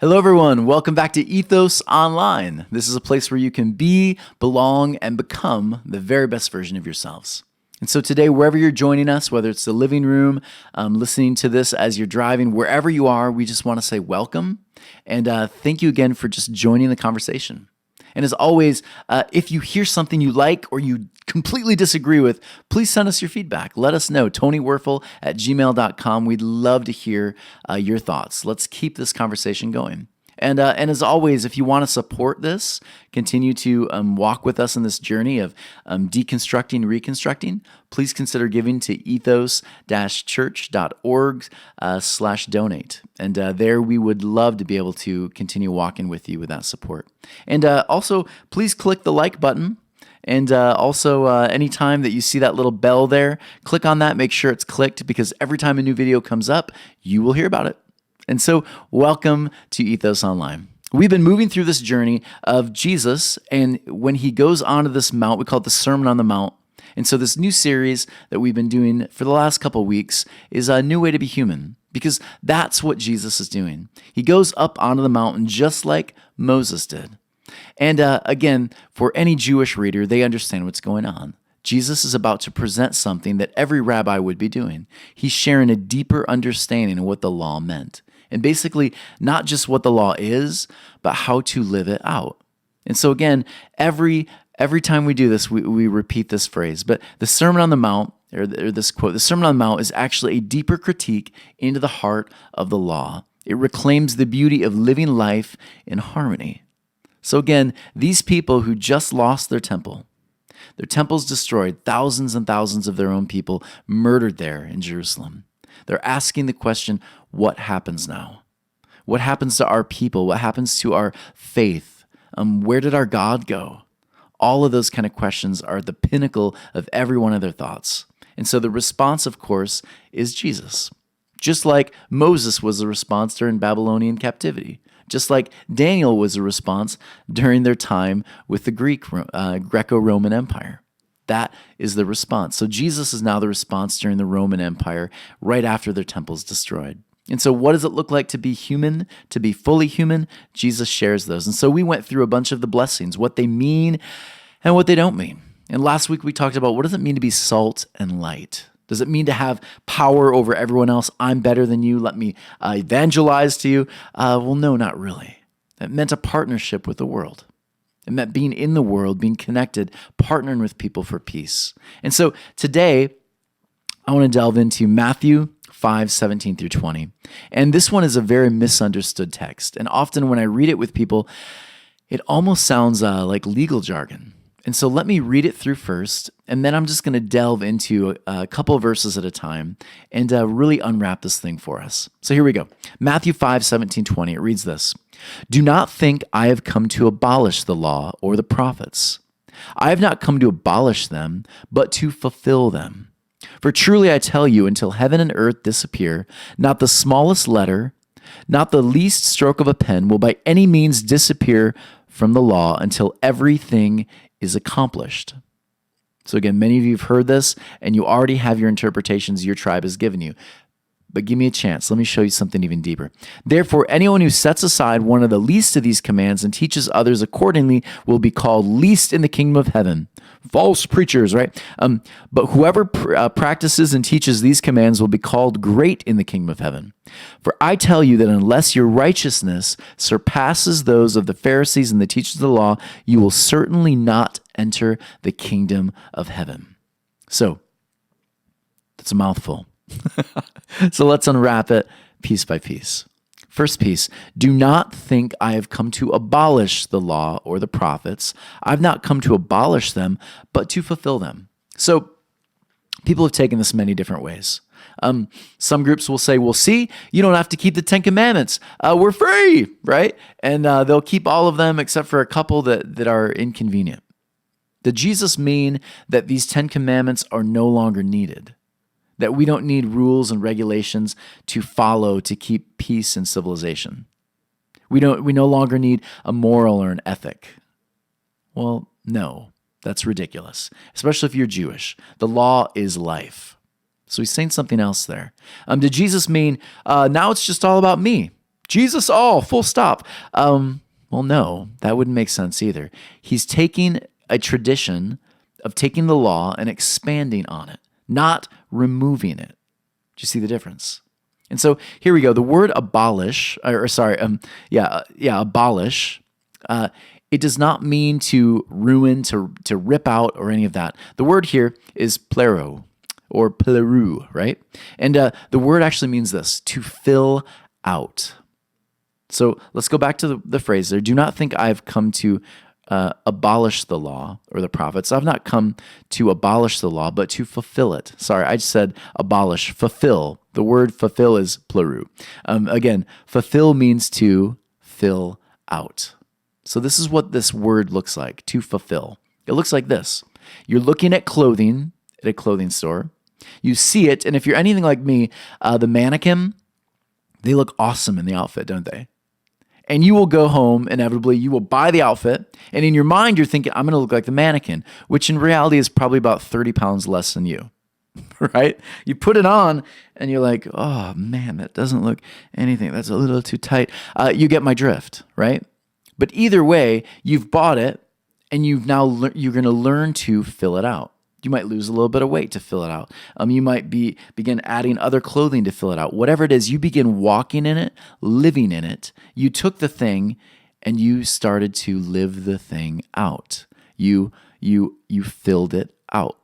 Hello, everyone. Welcome back to Ethos Online. This is a place where you can be, belong, and become the very best version of yourselves. And so today, wherever you're joining us, whether it's the living room, listening to this as you're driving, wherever you are, we just want to say welcome and thank you again for just joining the conversation. And as always, if you hear something you like or you completely disagree with, please send us your feedback. Let us know, TonyWerfel@gmail.com. We'd love to hear your thoughts. Let's keep this conversation going. And as always, if you want to support this, continue to walk with us in this journey of deconstructing, reconstructing, please consider giving to ethos-church.org/donate. And there we would love to be able to continue walking with you with that support. And also, please click the like button. And also, anytime that you see that little bell there, click on that, make sure it's clicked, because every time a new video comes up, you will hear about it. And so, welcome to Ethos Online. We've been moving through this journey of Jesus, and when he goes onto this mount, we call it the Sermon on the Mount. And so this new series that we've been doing for the last couple of weeks is a new way to be human, because that's what Jesus is doing. He goes up onto the mountain just like Moses did. And again, for any Jewish reader, they understand what's going on. Jesus is about to present something that every rabbi would be doing. He's sharing a deeper understanding of what the law meant. And basically, not just what the law is, but how to live it out. And so again, every time we do this, we repeat this phrase. But the Sermon on the Mount, or this quote, the Sermon on the Mount is actually a deeper critique into the heart of the law. It reclaims the beauty of living life in harmony. So again, these people who just lost their temples destroyed, thousands and thousands of their own people murdered there in Jerusalem. They're asking the question, what happens now? What happens to our people? What happens to our faith? Where did our God go? All of those kind of questions are at the pinnacle of every one of their thoughts. And so the response, of course, is Jesus. Just like Moses was the response during Babylonian captivity. Just like Daniel was a response during their time with the Greco-Roman Empire. That is the response. So Jesus is now the response during the Roman Empire, right after their temples destroyed. And so what does it look like to be human, to be fully human? Jesus shares those. And so we went through a bunch of the blessings, what they mean and what they don't mean. And last week we talked about what does it mean to be salt and light? Does it mean to have power over everyone else? I'm better than you. Let me evangelize to you. Well, no, not really. It meant a partnership with the world. It meant being in the world, being connected, partnering with people for peace. And so today, I want to delve into Matthew 5:17 through 20. And this one is a very misunderstood text. And often when I read it with people, it almost sounds like legal jargon. And so let me read it through first, and then I'm just going to delve into a couple of verses at a time and really unwrap this thing for us. So here we go. Matthew 5:17-20, it reads this. Do not think I have come to abolish the law or the prophets. I have not come to abolish them, but to fulfill them. For truly I tell you, until heaven and earth disappear, not the smallest letter, not the least stroke of a pen will by any means disappear from the law until everything is accomplished. So again, many of you have heard this, and you already have your interpretations your tribe has given you. But give me a chance. Let me show you something even deeper. Therefore, anyone who sets aside one of the least of these commands and teaches others accordingly will be called least in the kingdom of heaven. False preachers, right? But whoever practices and teaches these commands will be called great in the kingdom of heaven. For I tell you that unless your righteousness surpasses those of the Pharisees and the teachers of the law, you will certainly not enter the kingdom of heaven. So, that's a mouthful. So let's unwrap it piece by piece. First piece, do not think I have come to abolish the law or the prophets. I've not come to abolish them, but to fulfill them. So people have taken this many different ways. Some groups will say, well, see, you don't have to keep the 10 Commandments. We're free, right? And they'll keep all of them except for a couple that are inconvenient. Did Jesus mean that these 10 Commandments are no longer needed? That we don't need rules and regulations to follow to keep peace and civilization? We no longer need a moral or an ethic? Well, no, that's ridiculous, especially if you're Jewish. The law is life. So he's saying something else there. Did Jesus mean, now it's just all about me? Jesus all, full stop. Well, no, that wouldn't make sense either. He's taking a tradition of taking the law and expanding on it, not removing it. Do you see the difference? And so here we go. The word abolish, abolish. It does not mean to ruin, to rip out, or any of that. The word here is plero or pleru, right? And the word actually means this: to fill out. So let's go back to the phrase there. Do not think I've come to abolish the law or the prophets. I've not come to abolish the law, but to fulfill it. Sorry, I just said abolish, fulfill. The word fulfill is pleru. Again, fulfill means to fill out. So this is what this word looks like, to fulfill. It looks like this. You're looking at clothing at a clothing store. You see it, and if you're anything like me, the mannequin, they look awesome in the outfit, don't they? And you will go home, inevitably, you will buy the outfit, and in your mind, you're thinking, I'm going to look like the mannequin, which in reality is probably about 30 pounds less than you, right? You put it on, and you're like, oh, man, that doesn't look anything. That's a little too tight. You get my drift, right? But either way, you've bought it, and you're going to learn to fill it out. You might lose a little bit of weight to fill it out. You might begin adding other clothing to fill it out. Whatever it is, you begin walking in it, living in it. You took the thing and you started to live the thing out. You filled it out.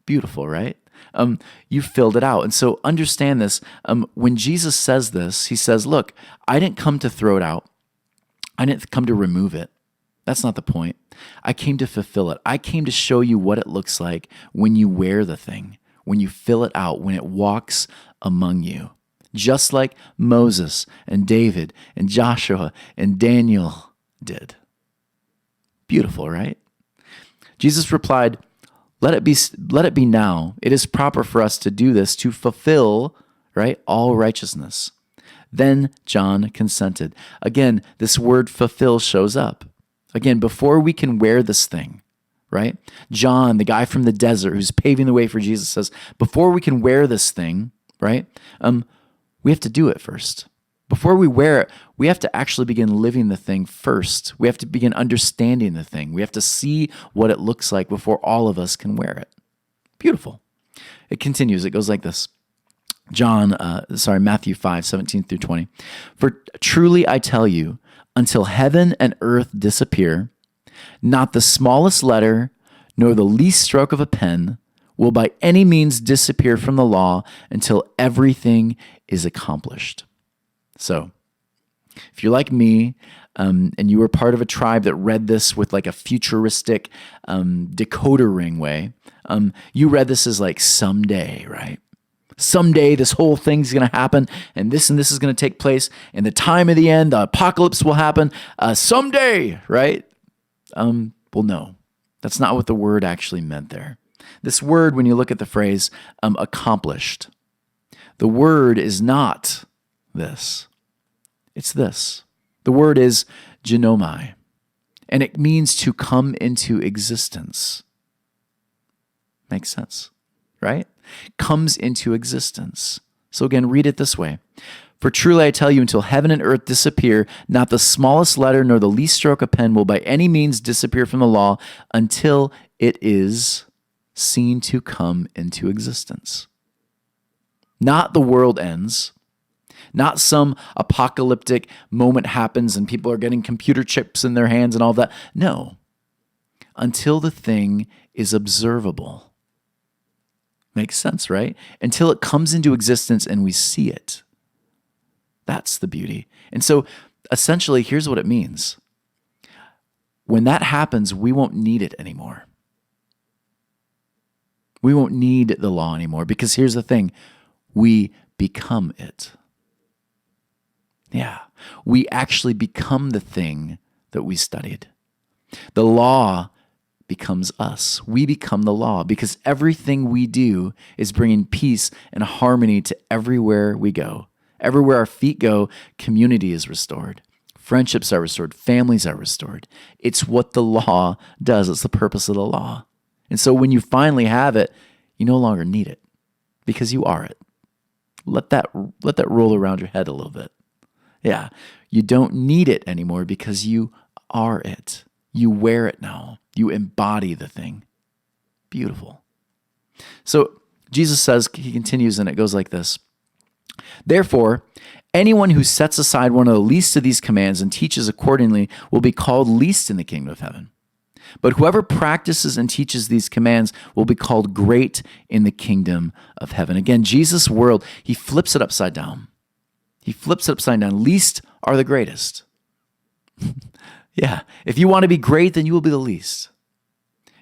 Beautiful, right? You filled it out. And so understand this. When Jesus says this, he says, look, I didn't come to throw it out. I didn't come to remove it. That's not the point. I came to fulfill it. I came to show you what it looks like when you wear the thing, when you fill it out, when it walks among you. Just like Moses and David and Joshua and Daniel did. Beautiful, right? Jesus replied, let it be now. It is proper for us to do this to fulfill, right, all righteousness. Then John consented. Again, this word fulfill shows up. Again, before we can wear this thing, right? John, the guy from the desert who's paving the way for Jesus, says, before we can wear this thing, right, we have to do it first. Before we wear it, we have to actually begin living the thing first. We have to begin understanding the thing. We have to see what it looks like before all of us can wear it. Beautiful. It continues. It goes like this. Matthew 5:17-20. For truly I tell you, until heaven and earth disappear, not the smallest letter, nor the least stroke of a pen will by any means disappear from the law until everything is accomplished. So, if you're like me, and you were part of a tribe that read this with like a futuristic decoder ring way, you read this as like someday, right? Someday this whole thing's going to happen, and this is going to take place, and the time of the end, the apocalypse will happen someday, right? Well, no, that's not what the word actually meant there. This word, when you look at the phrase accomplished, the word is not this. It's this. The word is genomai, and it means to come into existence. Makes sense, right? Comes into existence. So again, read it this way. For truly I tell you, until heaven and earth disappear, not the smallest letter nor the least stroke of pen will by any means disappear from the law until it is seen to come into existence. Not the world ends. Not some apocalyptic moment happens and people are getting computer chips in their hands and all that. No. Until the thing is observable. Makes sense, right? Until it comes into existence and we see it. That's the beauty. And so essentially, here's what it means. When that happens, we won't need it anymore. We won't need the law anymore because here's the thing. We become it. Yeah. We actually become the thing that we studied. The law becomes us. We become the law because everything we do is bringing peace and harmony to everywhere we go. Everywhere our feet go, community is restored. Friendships are restored. Families are restored. It's what the law does. It's the purpose of the law. And so when you finally have it, you no longer need it because you are it. Let that roll around your head a little bit. Yeah. You don't need it anymore because you are it. You wear it now. You embody the thing. Beautiful. So Jesus says, he continues, and it goes like this. Therefore, anyone who sets aside one of the least of these commands and teaches accordingly will be called least in the kingdom of heaven. But whoever practices and teaches these commands will be called great in the kingdom of heaven. Again, Jesus' world, he flips it upside down. He flips it upside down. Least are the greatest. Yeah. If you want to be great, then you will be the least.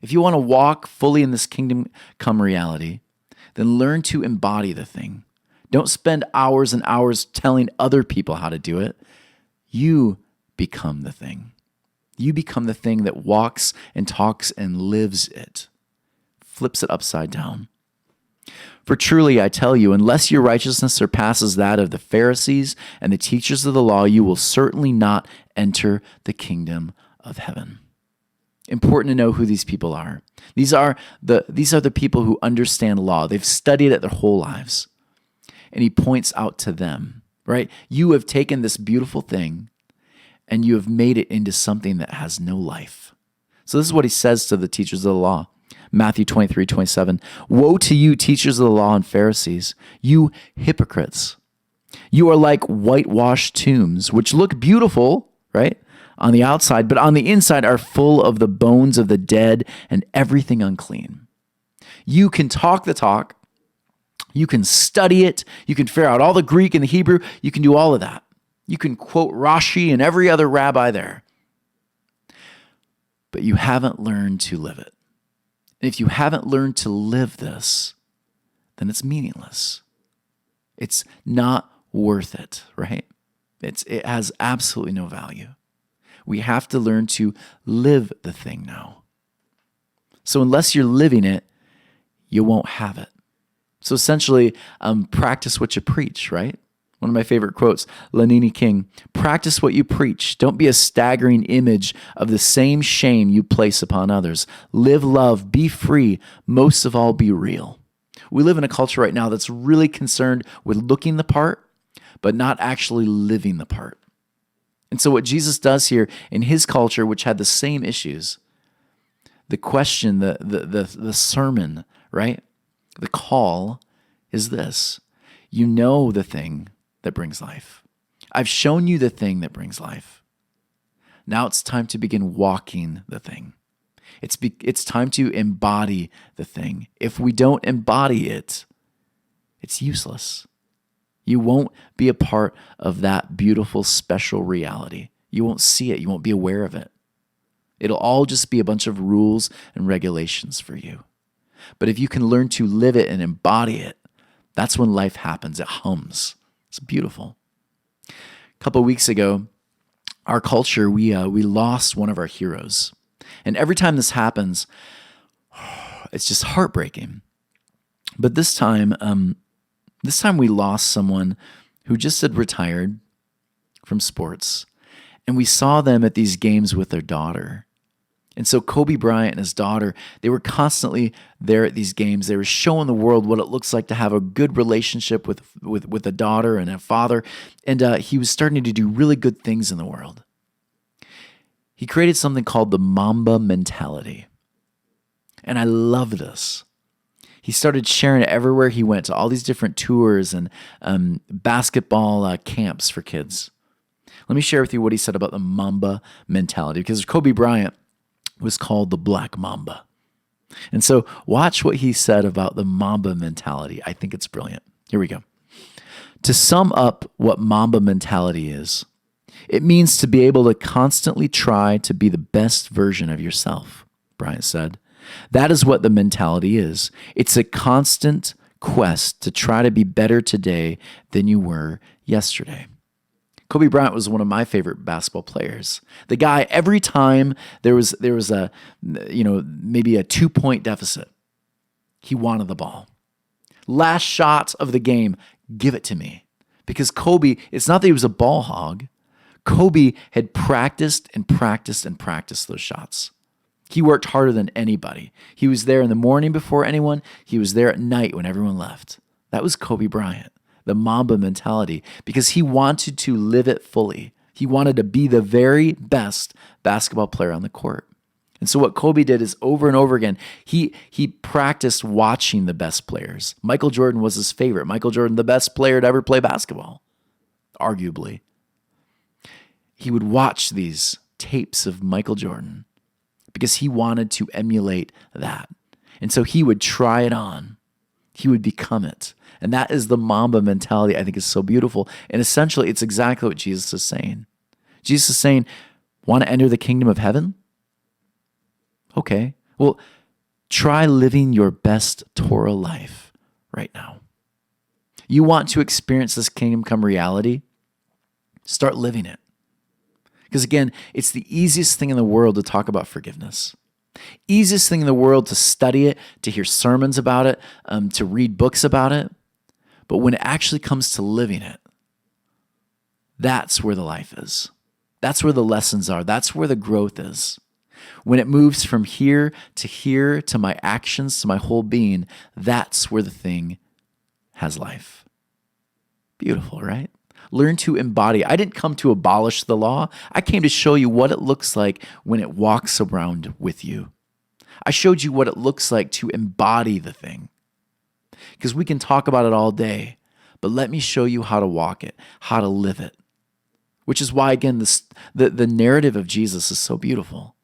If you want to walk fully in this kingdom come reality, then learn to embody the thing. Don't spend hours and hours telling other people how to do it. You become the thing. You become the thing that walks and talks and lives it. Flips it upside down. For truly I tell you, unless your righteousness surpasses that of the Pharisees and the teachers of the law, you will certainly not enter the kingdom of heaven. Important to know who these people are. These are the people who understand law. They've studied it their whole lives. And he points out to them, right? You have taken this beautiful thing and you have made it into something that has no life. So this is what he says to the teachers of the law. Matthew 23:27. Woe to you, teachers of the law and Pharisees, you hypocrites. You are like whitewashed tombs, which look beautiful, right, on the outside, but on the inside are full of the bones of the dead and everything unclean. You can talk the talk. You can study it. You can figure out all the Greek and the Hebrew. You can do all of that. You can quote Rashi and every other rabbi there. But you haven't learned to live it. And if you haven't learned to live this, then it's meaningless. It's not worth it, right? It has absolutely no value. We have to learn to live the thing now. So unless you're living it, you won't have it. So essentially, practice what you preach, right? One of my favorite quotes, Lenini King, practice what you preach. Don't be a staggering image of the same shame you place upon others. Live love, be free, most of all, be real. We live in a culture right now that's really concerned with looking the part, but not actually living the part. And so what Jesus does here in his culture, which had the same issues, the question, the sermon, right? The call is this. You know the thing that brings life. I've shown you the thing that brings life. Now it's time to begin walking the thing. It's time to embody the thing. If we don't embody it, it's useless. You won't be a part of that beautiful, special reality. You won't see it. You won't be aware of it. It'll all just be a bunch of rules and regulations for you. But if you can learn to live it and embody it, that's when life happens. It hums. It's beautiful. A couple of weeks ago, our culture, we lost one of our heroes. And every time this happens, it's just heartbreaking. But this time we lost someone who just had retired from sports. And we saw them at these games with their daughter. And so Kobe Bryant and his daughter, they were constantly there at these games. They were showing the world what it looks like to have a good relationship with a daughter and a father. And he was starting to do really good things in the world. He created something called the Mamba mentality. And I love this. He started sharing it everywhere he went, to all these different tours and basketball camps for kids. Let me share with you what he said about the Mamba mentality, because Kobe Bryant was called the Black Mamba. And so watch what he said about the Mamba mentality. I think it's brilliant. Here we go. To sum up what Mamba mentality is, it means to be able to constantly try to be the best version of yourself, Bryant said. That is what the mentality is. It's a constant quest to try to be better today than you were yesterday. Kobe Bryant was one of my favorite basketball players. The guy, every time there was a, maybe a 2-point deficit, he wanted the ball. Last shot of the game, give it to me. Because Kobe, it's not that he was a ball hog. Kobe had practiced and practiced and practiced those shots. He worked harder than anybody. He was there in the morning before anyone. He was there at night when everyone left. That was Kobe Bryant. the Mamba mentality, because he wanted to live it fully. He wanted to be the very best basketball player on the court. And so what Kobe did is over and over again, he practiced watching the best players. Michael Jordan was his favorite. Michael Jordan, the best player to ever play basketball, arguably. He would watch these tapes of Michael Jordan because he wanted to emulate that. And so he would try it on. He would become it. And that is the Mamba mentality I think is so beautiful. And essentially, it's exactly what Jesus is saying. Jesus is saying, want to enter the kingdom of heaven? Okay, well, try living your best Torah life right now. You want to experience this kingdom come reality? Start living it. Because again, it's the easiest thing in the world to talk about forgiveness. Easiest thing in the world to study it, to hear sermons about it, to read books about it. But when it actually comes to living it, that's where the life is. That's where the lessons are. That's where the growth is. When it moves from here to my actions, to my whole being, that's where the thing has life. Beautiful, right? Learn to embody. I didn't come to abolish the law. I came to show you what it looks like when it walks around with you. I showed you what it looks like to embody the thing. Because we can talk about it all day, but let me show you how to walk it, how to live it. Which is why, again, the narrative of Jesus is so beautiful.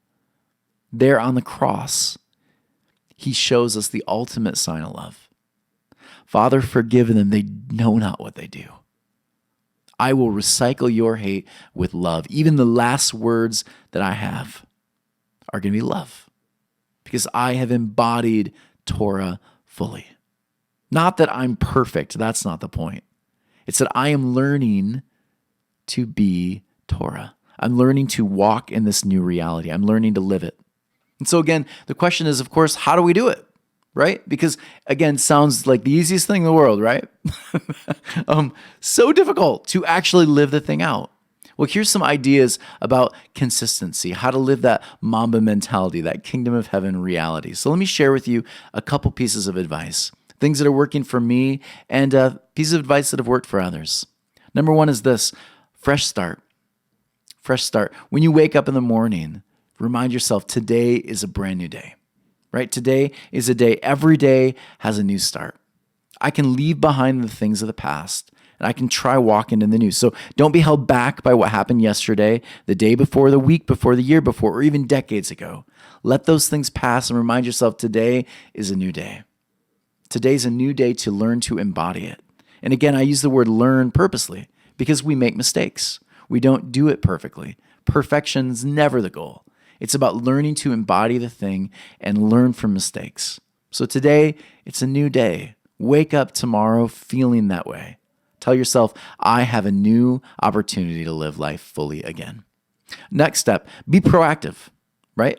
There on the cross, he shows us the ultimate sign of love. Father, forgive them. They know not what they do. I will recycle your hate with love. Even the last words that I have are going to be love, because I have embodied Torah fully. Not that I'm perfect. That's not the point. It's that I am learning to be Torah. I'm learning to walk in this new reality. I'm learning to live it. And so again, the question is, of course, how do we do it? Right? Because again, it sounds like the easiest thing in the world, right? So difficult to actually live the thing out. Well, here's some ideas about consistency, how to live that Mamba mentality, that kingdom of heaven reality. So let me share with you a couple pieces of advice, things that are working for me, and pieces of advice that have worked for others. Number one is this: fresh start. Fresh start. When you wake up in the morning, remind yourself today is a brand new day, right? Today is a day. Every day has a new start. I can leave behind the things of the past, and I can try walking in the new. So don't be held back by what happened yesterday, the day before, the week before, the year before, or even decades ago. Let those things pass and remind yourself today is a new day. Today's a new day to learn to embody it. And again, I use the word learn purposely because we make mistakes. We don't do it perfectly. Perfection is never the goal. It's about learning to embody the thing and learn from mistakes. So today, it's a new day. Wake up tomorrow feeling that way. Tell yourself, I have a new opportunity to live life fully again. Next step, be proactive, right?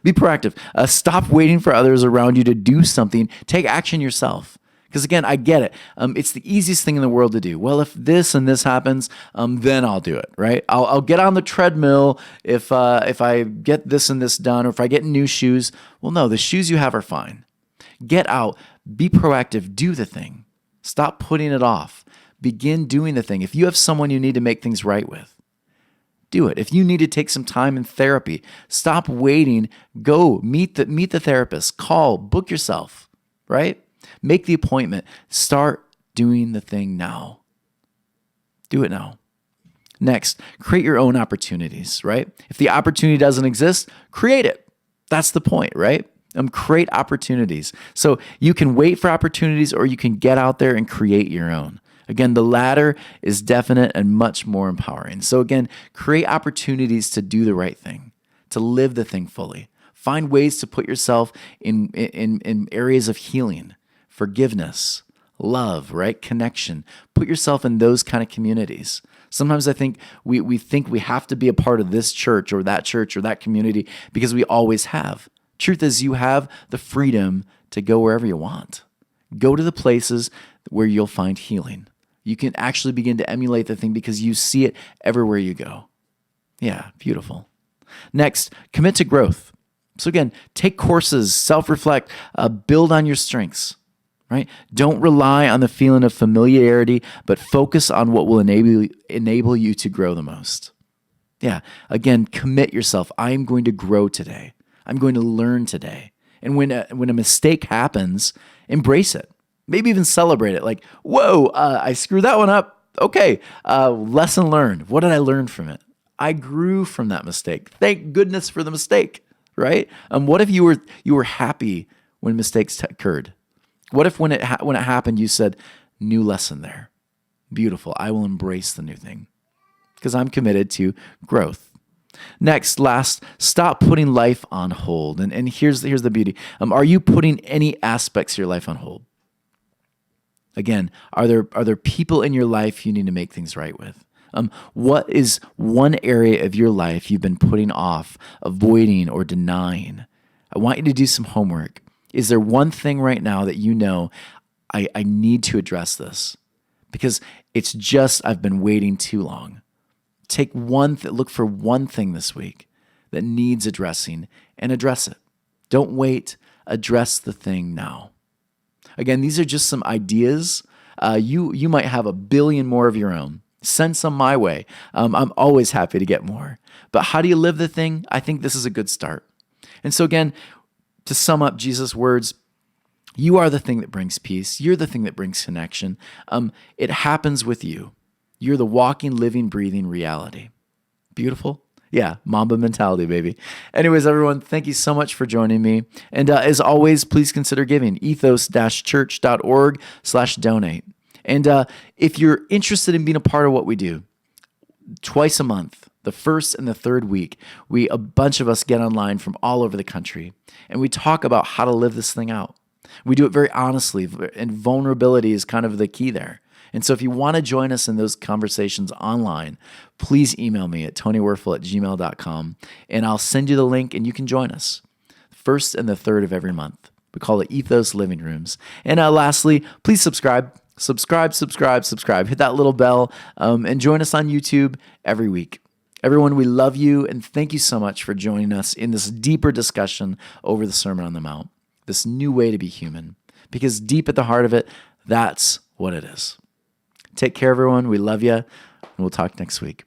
Be proactive. Stop waiting for others around you to do something. Take action yourself. Because again, I get it. It's the easiest thing in the world to do. Well, if this and this happens, then I'll do it, right? I'll get on the treadmill if I get this and this done, or if I get new shoes. Well, no, the shoes you have are fine. Get out, be proactive, do the thing. Stop putting it off. Begin doing the thing. If you have someone you need to make things right with, do it. If you need to take some time in therapy, stop waiting. Go meet the therapist. Call, book yourself, right? Make the appointment. Start doing the thing now. Do it now. Next, create your own opportunities, right? If the opportunity doesn't exist, create it. That's the point, right? Create opportunities. So you can wait for opportunities, or you can get out there and create your own. Again, the latter is definite and much more empowering. So again, create opportunities to do the right thing, to live the thing fully. Find ways to put yourself in areas of healing, forgiveness, love, right? Connection. Put yourself in those kind of communities. Sometimes I think we think we have to be a part of this church or that community because we always have. Truth is, you have the freedom to go wherever you want. Go to the places where you'll find healing. You can actually begin to emulate the thing because you see it everywhere you go. Yeah, beautiful. Next, commit to growth. So again, take courses, self-reflect, build on your strengths, right? Don't rely on the feeling of familiarity, but focus on what will enable you to grow the most. Yeah, again, commit yourself. I am going to grow today. I'm going to learn today. And when a mistake happens, embrace it. Maybe even celebrate it. Like, whoa, I screwed that one up. Okay, lesson learned. What did I learn from it? I grew from that mistake. Thank goodness for the mistake, right? What if you were happy when mistakes occurred? What if when it happened, you said, new lesson there. Beautiful. I will embrace the new thing because I'm committed to growth. Next, last, stop putting life on hold. And here's the beauty. Are you putting any aspects of your life on hold? Again, are there people in your life you need to make things right with? What is one area of your life you've been putting off, avoiding, or denying? I want you to do some homework. Is there one thing right now that you know, I need to address this? Because it's just I've been waiting too long. Take look for one thing this week that needs addressing and address it. Don't wait. Address the thing now. Again, these are just some ideas. You might have a billion more of your own. Send some my way. I'm always happy to get more. But how do you live the thing? I think this is a good start. And so again, to sum up Jesus' words, you are the thing that brings peace. You're the thing that brings connection. It happens with you. You're the walking, living, breathing reality. Beautiful? Yeah, Mamba mentality, baby. Anyways, everyone, thank you so much for joining me. And as always, please consider giving. ethos-church.org/donate. And if you're interested in being a part of what we do, twice a month, the first and the third week, a bunch of us get online from all over the country, and we talk about how to live this thing out. We do it very honestly, and vulnerability is kind of the key there. And so if you want to join us in those conversations online, please email me at tonywerfel@gmail.com, and I'll send you the link, and you can join us. First and the third of every month. We call it Ethos Living Rooms. And lastly, please subscribe. Subscribe. Hit that little bell, and join us on YouTube every week. Everyone, we love you, and thank you so much for joining us in this deeper discussion over the Sermon on the Mount, this new way to be human. Because deep at the heart of it, that's what it is. Take care, everyone. We love you, and we'll talk next week.